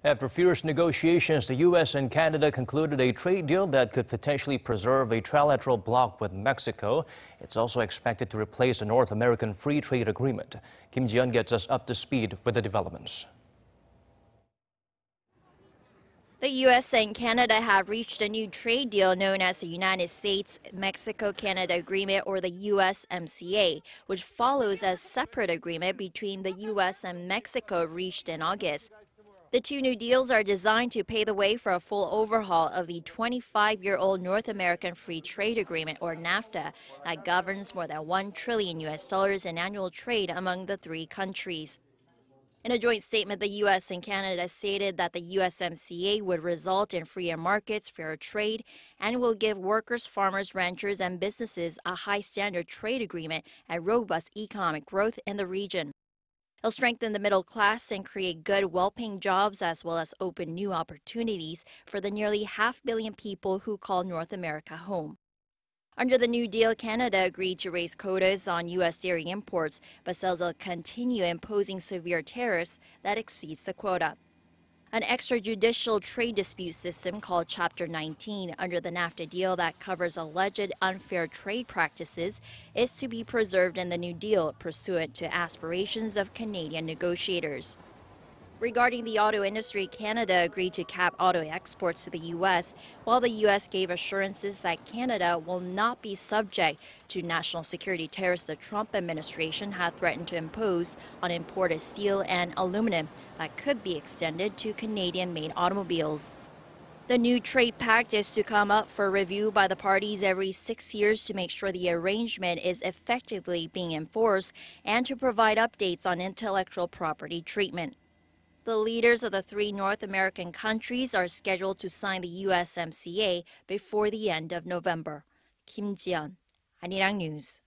After fierce negotiations, the U.S. and Canada concluded a trade deal that could potentially preserve a trilateral bloc with Mexico. It's also expected to replace the North American Free Trade Agreement. Kim Ji-yeon gets us up to speed with the developments. The U.S. and Canada have reached a new trade deal known as the United States-Mexico-Canada Agreement, or the USMCA, which follows a separate agreement between the U.S. and Mexico reached in August. The two new deals are designed to pave the way for a full overhaul of the 25-year-old North American Free Trade Agreement, or NAFTA, that governs more than $1 trillion in annual trade among the three countries. In a joint statement, the U.S. and Canada stated that the USMCA would result in freer markets, fairer trade, and will give workers, farmers, ranchers, and businesses a high-standard trade agreement and robust economic growth in the region. It'll strengthen the middle class and create good, well-paying jobs, as well as open new opportunities for the nearly 500 million people who call North America home. Under the New Deal, Canada agreed to raise quotas on U.S. dairy imports, but says it'll continue imposing severe tariffs that exceeds the quota. An extrajudicial trade dispute system called Chapter 19 under the NAFTA deal that covers alleged unfair trade practices is to be preserved in the New Deal, pursuant to aspirations of Canadian negotiators. Regarding the auto industry, Canada agreed to cap auto exports to the U.S., while the U.S. gave assurances that Canada will not be subject to national security tariffs the Trump administration had threatened to impose on imported steel and aluminum that could be extended to Canadian-made automobiles. The new trade pact is to come up for review by the parties every 6 years to make sure the arrangement is effectively being enforced and to provide updates on intellectual property treatment. The leaders of the three North American countries are scheduled to sign the USMCA before the end of November. Kim Ji-yeon, Arirang News.